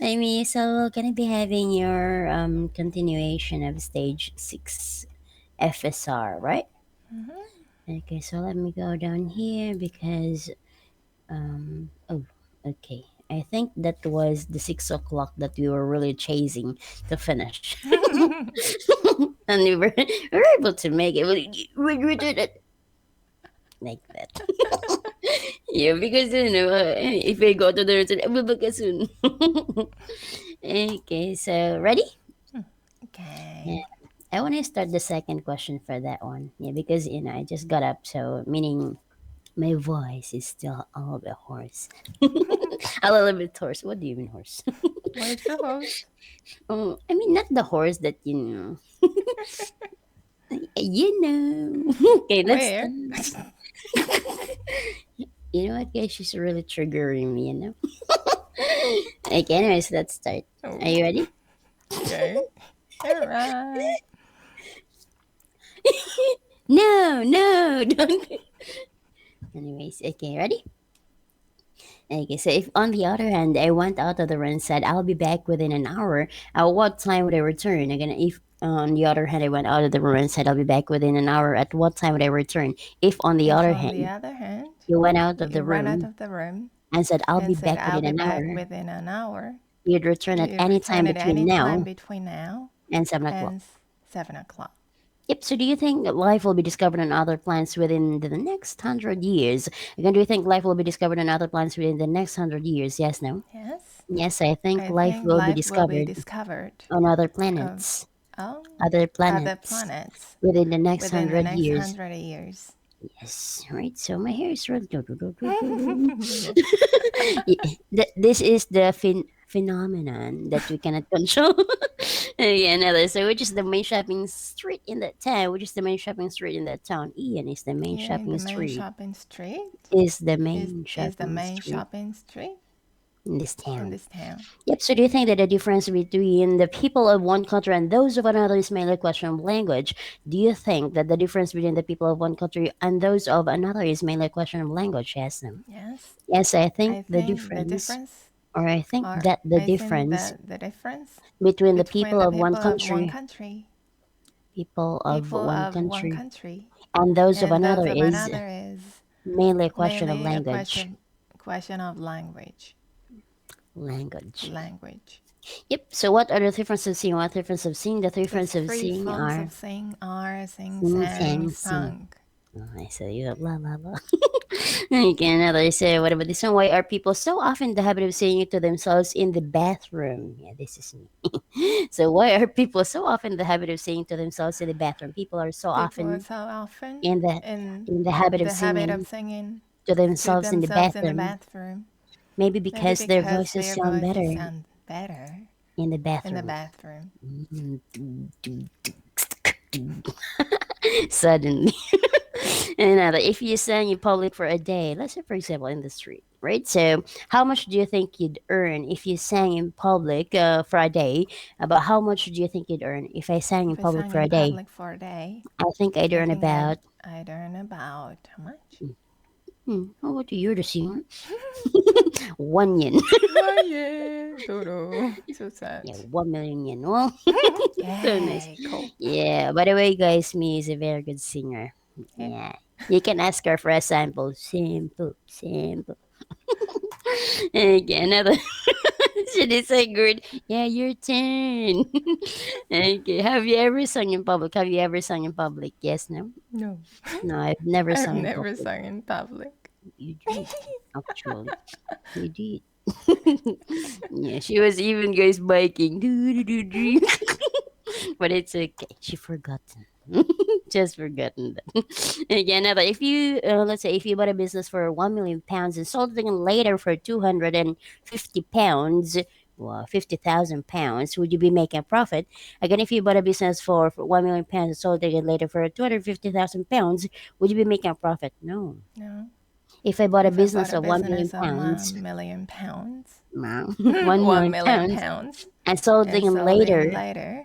Amy, so we're gonna be having your continuation of stage 6 FSR, right? Okay, so let me go down here because oh, okay. I think that was the 6 o'clock that we were really chasing to finish, and we were able to make it. We did it like that. Yeah, because if we go to the routine, we'll book it soon. Okay, so ready? Okay. Yeah. I want to start the second question for that one. Yeah, because I just got up, so meaning my voice is still a little bit hoarse. A little bit hoarse. What do you mean hoarse? Where's the horse? Oh, I mean not the horse that you know. You know. Okay, let's Where? start. You know what, guys? She's really triggering me. Okay, anyways, let's start. Are Oh, you ready? okay. All right. No, no, don't. Anyways, okay, ready? Okay, so if on the other hand I went out of the room and said I'll be back within an hour, at what time would I return? Again, if on the other hand I went out of the room and said I'll be back within an hour, at what time would I return? If on the If other on the hand other hand, you went out of the you ran out room of the room and said I'll be and said, back I'll within be an back hour, within an hour, you'd return at you any time return at between any time now between now and 7 o'clock. and 7 o'clock. Yep. So, do you think that life will be discovered on other planets within the next 100 years? Again, do you think life will be discovered on other planets within the next 100 years? Yes, no. Yes. Yes, I think I life think will be life will be discovered discovered on other of planets. oh, Other other planets planets within the next within the hundred next years. 100 years. Yes, right. So my hair is really. Yeah. This is the phenomenon that we cannot control. Yeah, another. So which is the main shopping street in that town? Which is the main shopping street in that town? Ian is the main Yeah, shopping the main street. shopping street Is the is main is the shopping main street shopping street in this in town. this town. Yep. So do you think that the difference between the people of one country and those of another is mainly a question of language? Do you think that the difference between the people of one country and those of another is mainly a question of language? Yes. No. Yes, Yes, I think I the think the difference, difference or I think are that the I think difference that the difference between the between people the of one people of one country, country, people of people one of one country, country, and those of and those another of is another is mainly a question of mainly a language. question of language. Language. Language. Yep. So what are the differences of seeing? What difference of seeing? The The difference of three seeing forms are of sing are sing, sing, sang, sang, sing. sung. Oh, I said you la la la. Okay, another say, what about this one? Why are people so often in the habit of saying it to themselves in the bathroom? Yeah, this is me. So why are people so often in the habit of saying to themselves in the bathroom? People are so People are often so often in the in in the habit of the habit of singing singing to to themselves in the themselves in the bathroom. bathroom. Maybe Maybe because their because voices their sound voices better sound better in the in the bathroom. bathroom. Suddenly. And if you sang in public for a day, let's say for example in the street, right? So how much do you think you'd earn if you sang in public for a day? About how much do you think you'd earn if I sang in If I public sang for in a day? public for a day, I think I'd I earn think about. I'd earn about how much? How about you're the singer? 1 yen. Oh yeah, Dodo. So Yeah, sad. 1 million yen. Well, so nice. Yay, cool. Yeah. By the way, guys, me is a very good singer. Yeah. Yeah. You can ask her for a sample. Sample, sample. Okay, another. She did say good. Yeah, your turn. Okay. Have you ever sung in public? Have you ever sung in public? Yes, no? No, No, I've never I've sung in never public. sung in public. You did, actually. You did. Yeah, she was even guys biking. Doo, doo, doo, doo. But it's okay. She forgotten. Just forgotten that. Again, but if you let's say if you bought a business for 1 million pounds and sold it later for 250 pounds, well, 50,000 pounds, would you be making a profit? Again, if you bought a business for 1 million pounds and sold it later for 250,000 pounds, would you be making a profit? No. No. If I bought a If I bought business a of one million business of pounds, 1 million pounds, no, 1 million £1 million, pounds, and sold it and sold it later, later,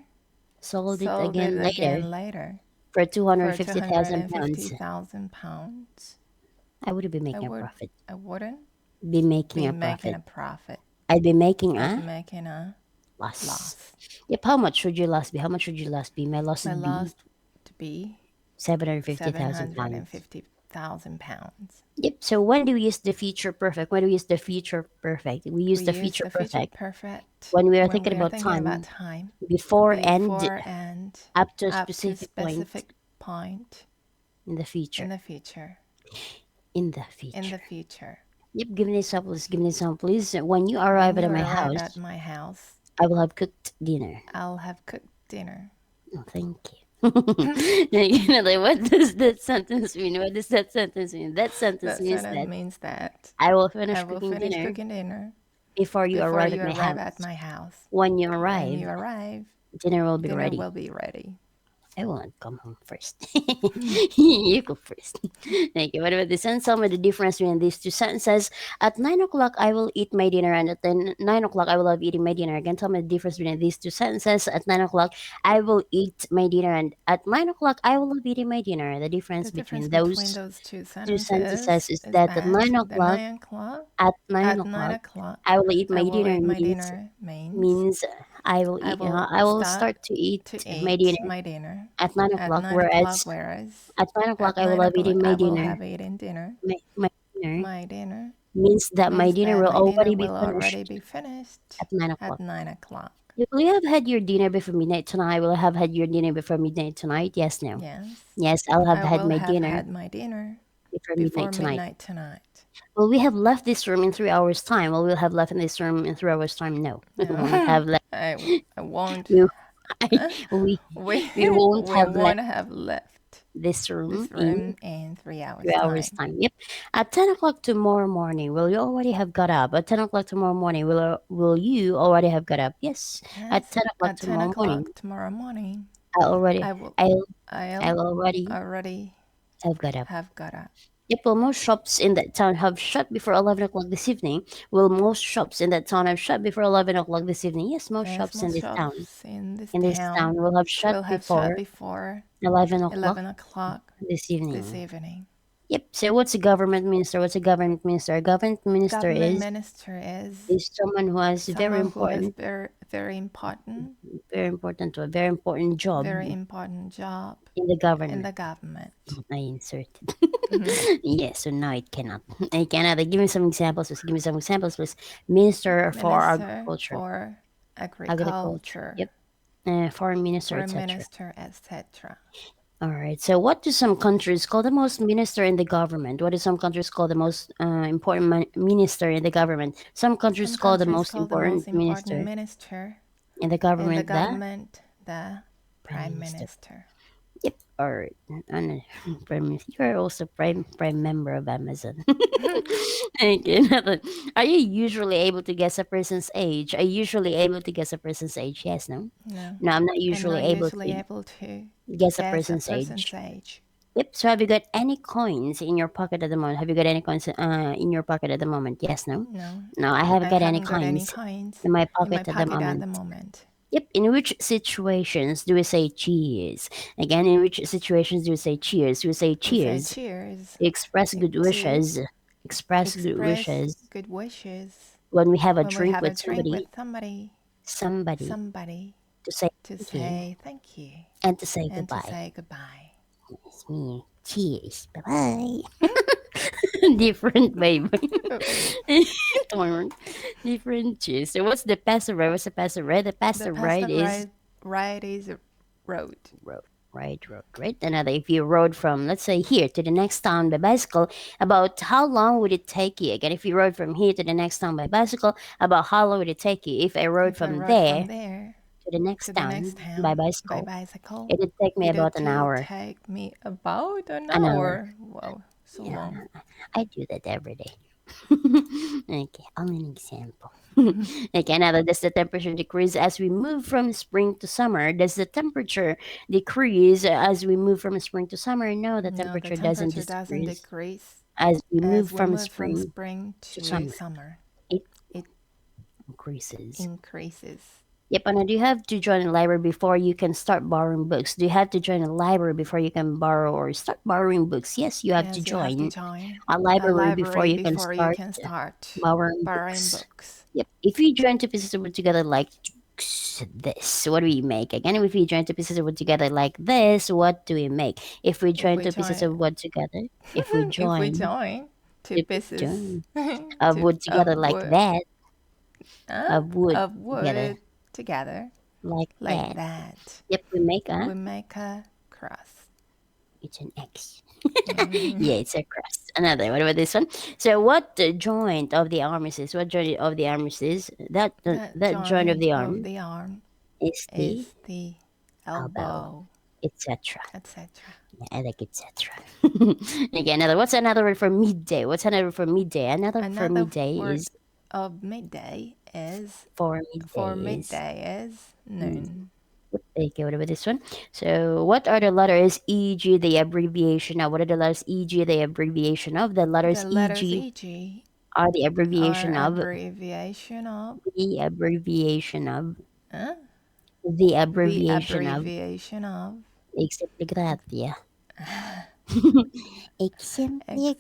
sold it sold it again later again later for two hundred for fifty thousand pounds, 250,000 pounds, I would be I making a would profit. I wouldn't Be making be a making profit. a profit. I'd be making I'd a be making a loss. loss. Yep. How much would your loss be? How much would your loss be? My loss My would be loss to be 750,000 pounds. 750,000 pounds. Yep. So when do we use the future perfect? When do we use the future perfect? We use the use future the future perfect perfect when we are when thinking we are about thinking about time time before and up to a up to specific point specific point in the future. in the future. In the In the future. future. Yep. Give me an example. Please. Give me an example, please. When you When arrive you at my arrive house, at my house, I will have cooked dinner. I'll have cooked dinner. Oh, thank you. You know, like, what does that sentence mean? What does that sentence mean? That sentence That means sentence that means that I will I finish will cooking finish dinner cooking dinner before you before arrive you at my arrive at house. my house. When you When arrive, you arrive, dinner will be dinner ready. will be ready. I won't come home first. You go first. Thank you. What about this? And tell me the difference between these two sentences. At 9 o'clock, I will eat my dinner, and at 9 o'clock, I will have eating my dinner. Again, tell me the difference between these two sentences. At 9 o'clock, I will eat my dinner, and at 9 o'clock, I will have eating my dinner. The difference The difference between between those those two two sentences sentences is is that that the 9 o'clock at nine at 9 o'clock, o'clock I will eat I my will dinner eat my means dinner means means I will I eat. will I will start start to eat to my eat dinner my dinner at nine at o'clock. 9 o'clock, Whereas whereas at 9 o'clock, at I will 9 have eaten o'clock my I will dinner. have eaten dinner. My dinner My dinner means that my means dinner that will my dinner already be will already finished be finished at nine at o'clock. 9 o'clock. Will you have had your dinner before midnight tonight? Will I have had your dinner before midnight tonight? Yes, no. Yes, Yes, I'll have I had will my have dinner had my dinner before before midnight tonight. midnight tonight. Will we have left this room in 3 hours' time? Well, we'll have left in this room in 3 hours' time. No, we won't No, have left. I won't. We, we, We we won't we have left won't have left this room this in room in 3 hours 3 hours' time. time. Yep. At 10 o'clock tomorrow morning, will you already have got up? At 10 o'clock tomorrow morning, will you already have got up? Yes. At Yes, 10 o'clock at 10 tomorrow morning, o'clock tomorrow morning, I already, I will I'll, I'll I'll already already have got up. have got up. Yep, will most shops in that town have shut before 11 o'clock this evening? Will most shops in that town have shut before 11 o'clock this evening? Yes, most Yes, shops in most this town. shops in this In this town town will have shut will have shut before before 11 o'clock 11 o'clock this this evening. evening. Yep, so what's a government minister? What's a government minister? A government minister Government minister is someone who has someone who has very very important job job in the in government. the government. I inserted. Yes, so now it cannot. I cannot. Give me some examples, please. Give me some examples, please. Minister for Minister agriculture. for Agriculture. agriculture. Yep. Foreign minister, Foreign etc. minister, etc. All right. So, what do some countries call the most minister in the government? What do some countries call the most important minister in the government? Some countries Some call the countries most call the most important important minister minister in the in the government government the prime prime minister. minister. Yep. All right. And prime minister. You are also prime member of Amazon. Okay. Are you usually able to guess a person's age? Are you usually able to guess a person's age? Yes. No. No, No, I'm not I'm usually not able usually to able to guess a guess a person's person's age. age. Yep. So have you got any coins in your pocket at the moment? Have you got any coins in your pocket at the moment? Yes, no? No, No, I haven't I got any haven't got any coins coins in my in my pocket at the pocket at the moment. moment. Yep. In which situations do we say cheers? Again, in which situations do we say cheers? We say We say cheers. cheers Express good to wishes. Express good express wishes good wishes when we have a when we drink have a with drink with somebody. somebody, Somebody somebody to say to thank you say thank you and to say and to goodbye. say goodbye. It's me. Cheers. Bye bye. Different, baby. Different cheers. So what's the passive ride? What's the passive ride? The The passive ride passive is ride is road. road. Road, right? Another, if you rode from, let's say, here to the next town by bicycle, about how long would it take you? Again, if you rode from here to the next town by bicycle, about how long would it take you? If I rode If I from rode there from there to the to next the next town by town by bicycle, bicycle, it would take me about it'd an hour. take me about an An hour. hour. Wow, so Yeah, long. I do that every day. Okay, only an example. Okay, now does the temperature decrease as we move from spring to summer? Does the temperature decrease as we move from spring to summer? No, the No, the temperature doesn't temperature doesn't decrease decrease as we move as we from move from spring spring to to summer. summer. It It increases. increases. Yep, and do you have to join a library before you can start borrowing books? Do you have to join a library before you can borrow or start borrowing books? Yes, you have to Yes, you have to join join a a library before library you can before you start can start borrowing borrowing books. books. Yep. If we join two pieces of wood together like this, what do we make? Again, if we join two pieces of wood together like this, what do we make? If we join two pieces of wood together, if we if we join join two pieces of wood together like that, of wood of wood together like like that. that. Yep, we make a cross. It's an X. Yeah, it's a cross. Another. What about this one? So, what the joint of the arm is? What joint of the arm is? That joint of the arm is the elbow, etc. etc. Yeah, I like etc. Okay, another. What's another word for midday? What's another word for midday? Another for midday is of midday is for midday is noon. Okay, what about this one? So, what are the letters e.g. the abbreviation of? What are the letters e.g. the abbreviation of? The letters e.g. are the abbreviation of. The abbreviation of. The abbreviation of. Exempli gratia. Exempli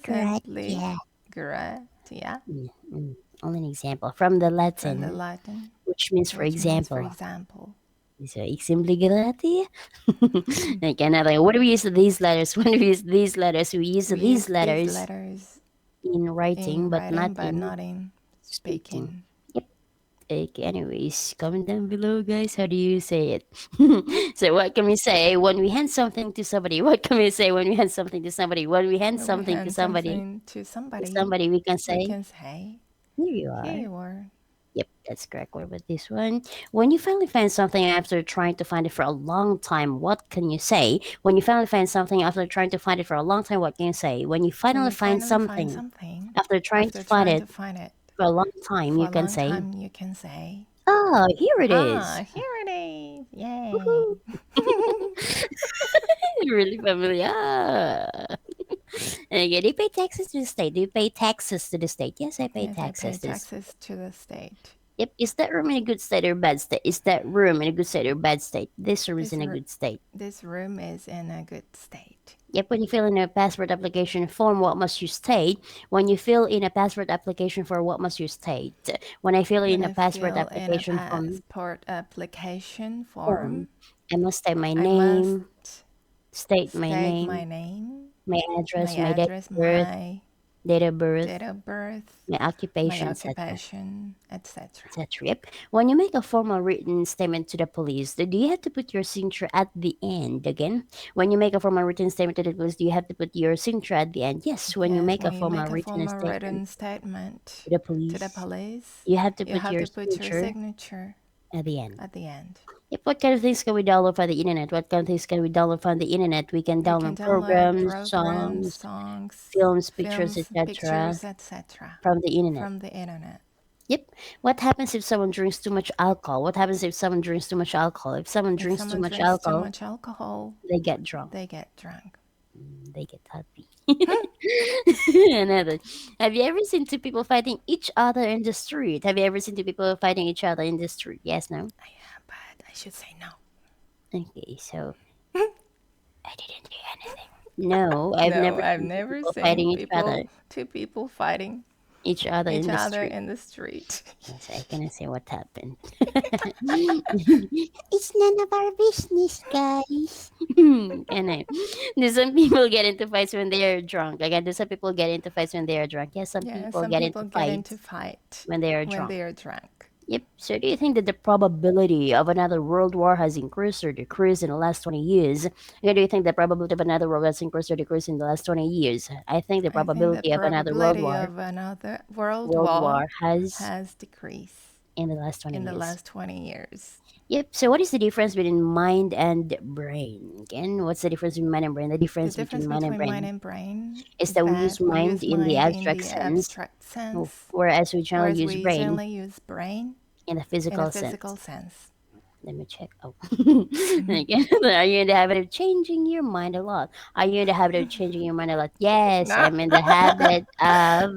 gratia. Only an example from the Latin, which means for example. So, exempli gratia. Okay, another. What do we use these letters? When we use these letters, we use these letters in writing, but not in speaking. Yep. Okay, anyways, comment down below, guys. How do you say it? So, what can we say when we hand something to somebody? What can we say when we hand something to somebody? When we hand something to somebody, we can say, "Here you are." Yep, that's correct. What about this one? When you finally find something after trying to find it for a long time, what can you say? When you finally find something after trying to find it for a long time, what can you say? When you finally find something after trying to find it for a long time, you can say, "Oh, here it is." Yay. Really familiar. Okay, do you pay taxes to the state? Do you pay taxes to the state? Yes, I pay taxes to the state. Yep. Is that room in a good state or bad state? Is that room in a good state or bad state? This room is in a good state. This room is in a good state. Yep. When you fill in a passport application form, what must you state? When you fill in a passport application form, what must you state? When I fill in a passport application form, I must state my name, state my name, my address, my date of birth, my occupation, etc. Yep. When you make a formal written statement to the police, do you have to put your signature at the end again? When you make a formal written statement to the police, do you have to put your signature at the end? Yes. When you make a formal written statement to the police, you have to put your signature at the end. Yep. What kind of things can we download from the internet? What kind of things can we download from the internet? We can download programs, songs, films, pictures, etc. from the internet. Yep. What happens if someone drinks too much alcohol? What happens if someone drinks too much alcohol? If someone drinks too much alcohol, they get drunk. They get happy. Another. Have you ever seen two people fighting each other in the street? Have you ever seen two people fighting each other in the street? Yes, no? Yeah, but I should say no. Okay, so I didn't do anything. No, I've never seen fighting each other. Two people fighting each other in the street. Yes, I cannot say what happened. It's none of our business, guys. And do some people get into fights when they are drunk? Again, do some people get into fights when they are drunk? Yes, some people get into fights when they are drunk. Yep. So do you think that the probability of another world war has increased or decreased in the last 20 years? Or do you think the probability of another world has increased or decreased in the last 20 years? I think the probability of another world war has decreased in the last 20 years. Yep. So what is the difference between mind and brain? Again, what's the difference between mind and brain? The difference between mind and brain is that we use mind in the abstract sense, whereas we generally use brain in the physical sense. Let me check. Oh. Again, are you in the habit of changing your mind a lot? Are you in the habit of changing your mind a lot? Yes, I'm in the habit of.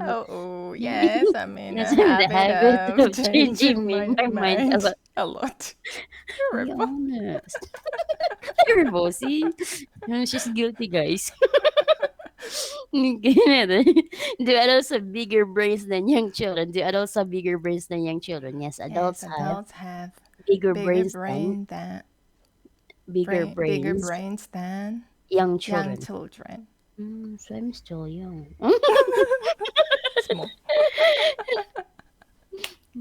Yes, I'm in the habit of changing my mind a lot. Terrible. See? She's guilty, guys. Do adults have bigger brains than young children? Do adults have bigger brains than young children? Yes, adults Yes, have adults have bigger bigger brains than brain than bigger bigger brains brains than young young children. children. So I'm still young. Small.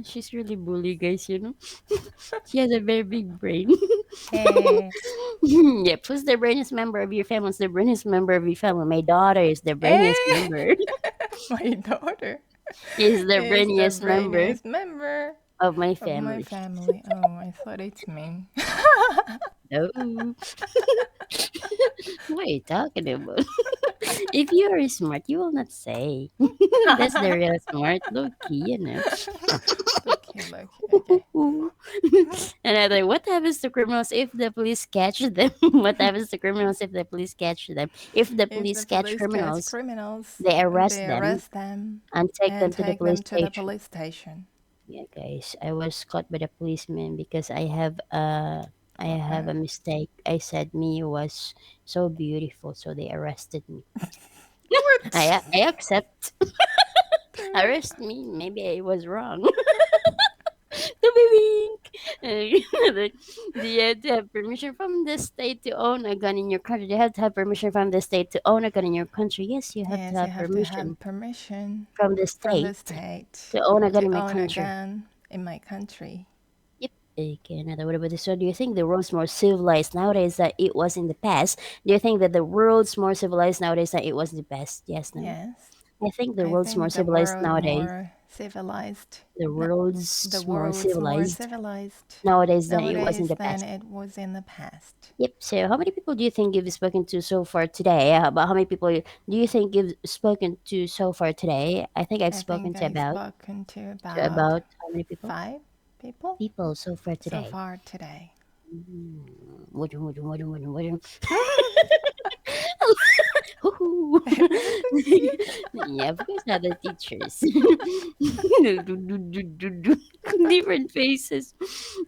She's really bully, guys, you know. She has a very big brain. Hey. Yep, who's the brainiest member of your family? Who's the brainiest member of your family? My daughter is the brainiest Hey. member. My daughter Is the is the brainiest member brainiest member of my of my family. family. Oh, I thought it's me. No. What are you talking about? If you are smart, you will not say. That's the real smart. Low key, you know. Okay. Another, what happens to criminals if the police catch them? What happens to criminals if the police catch them? If the If police the catch police catch criminals, criminals, they arrest they them arrest them and take and them to the take police them to the station. police station. Yeah, guys, I was caught by the policeman because I have a mistake. I said Miyu was so beautiful, so they arrested me. What? I accept. Arrest me. Maybe I was wrong. To be wink. Do you have to have permission from the state to own a gun in your country? Do you have to have permission from the state to own a gun in your country? Yes, you have to Yes, you have have to permission have permission from the from the state state to own a gun to in my own a country. gun in my country. Yep. Okay, another. What about this one? Do you think the world's more civilized nowadays than it was in the past? Do you think that the world's more civilized nowadays than it was in the past? Yes, no. Yes. I think the I world's more think the civilized world nowadays. more civilized. The The world's more world's more civilized civilized nowadays than it was in nowadays the than past. it was in the past. Yep. So, how many people do you think you've spoken to so far today? About how many people do you think you've spoken to so far today? I think I've I spoken think to I've spoken to about about how many people? 5 people People so far so today. far today. Wooden. Yeah, because other teachers. Different faces.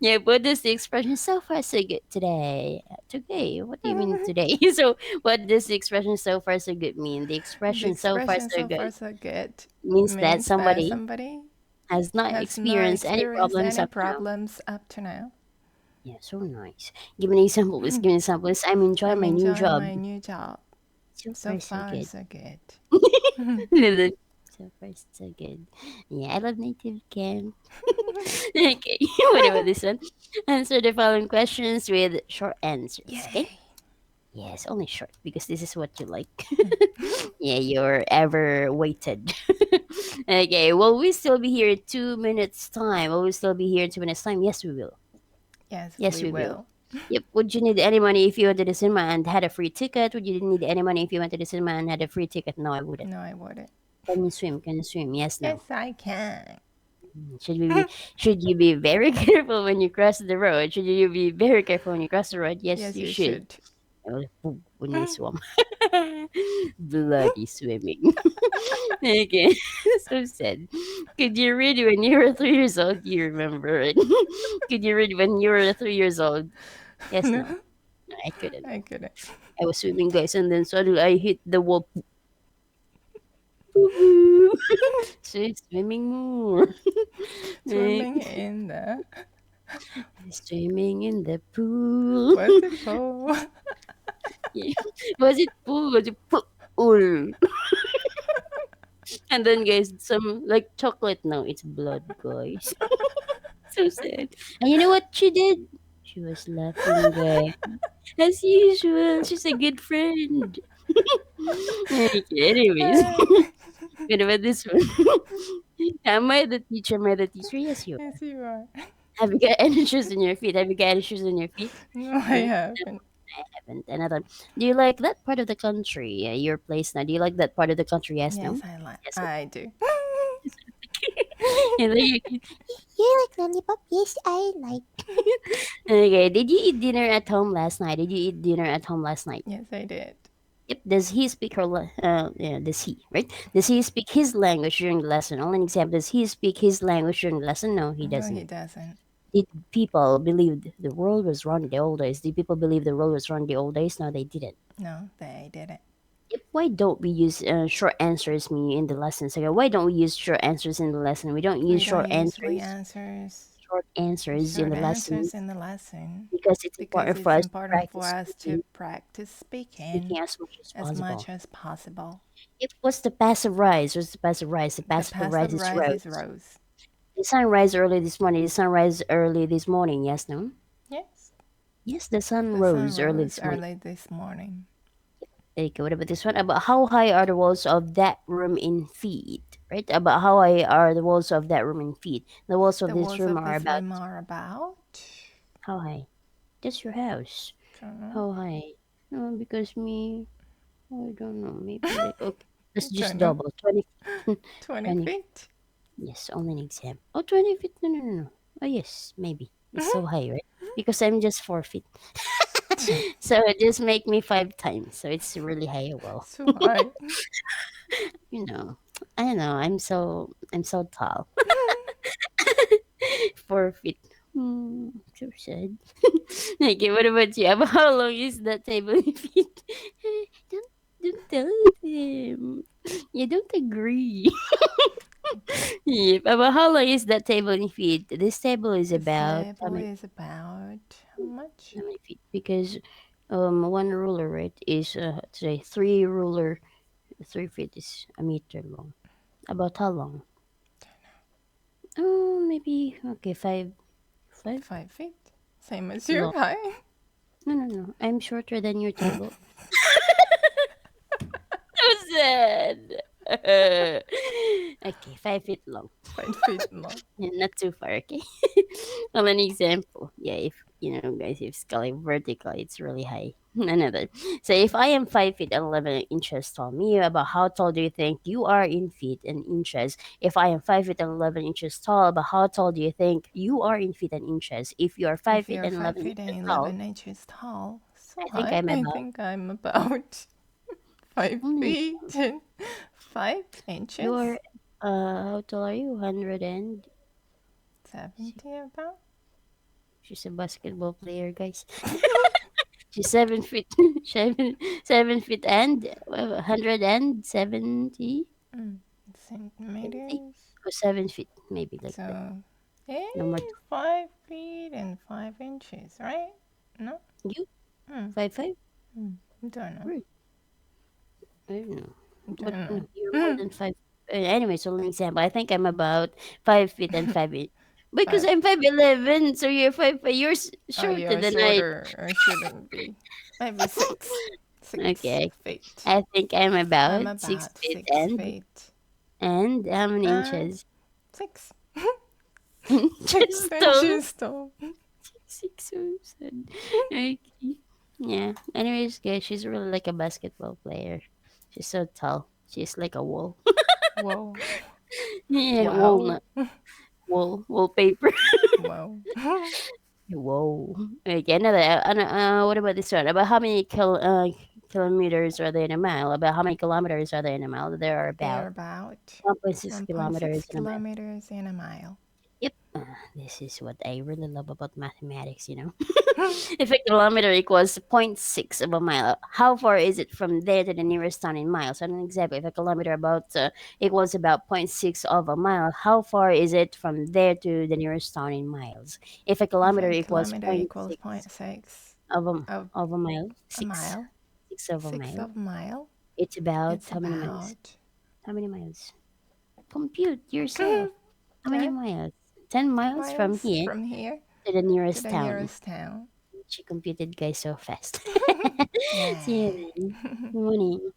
Yeah, what does the expression so far so good today? Today? What do you mean today? So, what does the expression so far so good mean? The The expression so far expression so so far good so good means that means that somebody somebody has not has not experienced any experienced problems any up to now. problems up to now. Yeah, so nice. Give an example, please. Give an example, please. I'm enjoying I'm my new enjoying job. my new job. So So far, so far good. so good. So far, so good. Yeah, I love native cam. Okay, what about this one? Answer the following questions with short answers, okay? Yay. Yes, only short because this is what you like. Yeah, you're ever waited. Okay, will we still be here in 2 minutes' time? Will we still be here in 2 minutes' time? Yes, we will. Yes, Yes, we we will. will. Yep. Would you need any money if you went to the cinema and had a free ticket? Would you need any money if you went to the cinema and had a free ticket? No, I wouldn't. No, I wouldn't. Can you swim? Can you swim? Yes, no. Yes, I can. Should you be very careful when you cross the road? Should you be very careful when you cross the road? Yes, Yes, you you should. should. When you swim. Bloody swimming. Okay. So sad. Could you read when you were 3 years old? You remember it. Could you read when you were 3 years old? Yes, no. No, No, I couldn't. I couldn't. I was swimming, guys, and then suddenly I hit the wall. So swimming more. Swimming in the Swimming in the pool. what's it called? Yeah. Was it pool? Was it pool? And then, guys, some like chocolate. No, it's blood, guys. So sad. And you know what she did? She was laughing, guys. As usual, she's a good friend. Okay, anyways, what about this one? Am I the teacher? Am I the teacher? Yes, you are. Yes, you are. Have you got any shoes on your feet? Have you got any shoes on your feet? No, I No, haven't. I haven't. Another. Do you like that part of the country? Your place now. Do you like that part of the country? Yes, Yes, no. I like. Yes. I do. And then you like lollipop? Yes, I like. Okay. Did you eat dinner at home last night? Did you eat dinner at home last night? Yes, I did. Yep. Does he speak her? Yeah. Does he? Right? Does he speak his language during the lesson? Only an example. Does he speak his language during the lesson? No, he No, he doesn't. doesn't. Did people believe the world was wrong in the old days? Did people believe the world was wrong in the old days? No, they didn't. No, they didn't. Why don't we use short answers in the lessons? Okay, why don't we use short answers in the lesson? We don't use We don't usually answers short answers in short the lesson answers in the lesson because it's because important for it's us to important for practice us to practice speaking speaking as much as as possible. much as possible. What's the passive rise? What's the passive rise? The The passive rise passive is rise is rose. rose. The sun rise early this morning. The sun rise early this morning. Yes, no? Yes. Yes, the sun The sun rose early rose this morning. early this morning. Okay, what about this one? About how high are the walls of that room in feet? Right? About how high are the walls of that room in feet? The walls of The this walls room of are this about room are about. how high? That's your house. Don't know. How high? No, because I don't know. Maybe like okay. Let's just Don't know. double 20 20 feet. Yes, only an example. Oh, 20 feet. No, no, no, no. Oh, yes, maybe. It's so high, right? Because I'm just 4 feet. So it just make me 5 times. So it's really high. Well, So high. you know, I don't know. I'm so tall. 4 feet. So sad. Okay, what about you? About how long is that table in feet? don't tell them. You don't agree. Yep. About how long is that table in feet? This table is This about table is about how much? how many feet? Because one ruler, right, is say 3 feet is a meter long. About how long? Oh, maybe okay, five 5 feet. Same as your long. height. No, no, no. I'm shorter than your table. So sad. Okay, 5 feet long. 5 feet long. Yeah, not too far, okay? Well, an example. Yeah, if guys, if sky vertical, it's really high. Another. So if I am 5 feet and 11 inches tall, Miyu, about how tall do you think you are in feet and inches? If I am 5 feet and 11 inches tall, about how tall do you think you are in feet and inches? If you are five If feet you're and 5 eleven feet inches and tall, 11 inches tall, so I think high. I'm I about think I'm about 5 only feet and 5 you're inches. how tall are you? 100 and 70 about. she's a basketball player, guys. She's 7 feet, 7 feet and 170 Centimeters. or 7 feet, maybe like that. So, No more. 5 feet and 5 inches, right? No? You Hmm. 5'5"? Don't know. Right. I don't know, but Don't no, know. you're more than five. Anyway, so an example, I think I'm about 5 feet and 5 inch because 5. I'm 5'11", so you're 5'5". You're Oh, shorter you're than I. shorter. Or shouldn't be. Maybe 6. 6 Okay, feet. I think I'm I'm about six about feet 6 feet. and how many And inches? 6. Just 6 tall. inches tall. 6 or 7. Okay. Yeah. Anyways, guys, she's really like a basketball player. She's so tall. She's like a wall. Whoa. Yeah, Wow. walnut. Wallpaper. Wow. Whoa. Okay, another. What about this one? About how many kilometers are there in a mile? About how many kilometers are there in a mile? There are They're about about 1.6 1.6 kilometers in a mile. kilometers in a mile. Yep. This is what I really love about mathematics. If a kilometer equals zero point 0.6 of a mile, how far is it from there to the nearest town in miles? So, an example, if a kilometer equals about zero point 0.6 of a mile, how far is it from there to the nearest town in miles? If a If kilometer a equals zero kilometer point equals 0.6 point 0.6 of a, of of a mile, a mile, six of a 6 mile, of a mile, it's about it's how many miles? about How many miles? Compute yourself. How many 10 miles? 10 miles from miles here from here to the to nearest the town. nearest town. She computed guys so fast. See Yeah. you then. Good morning.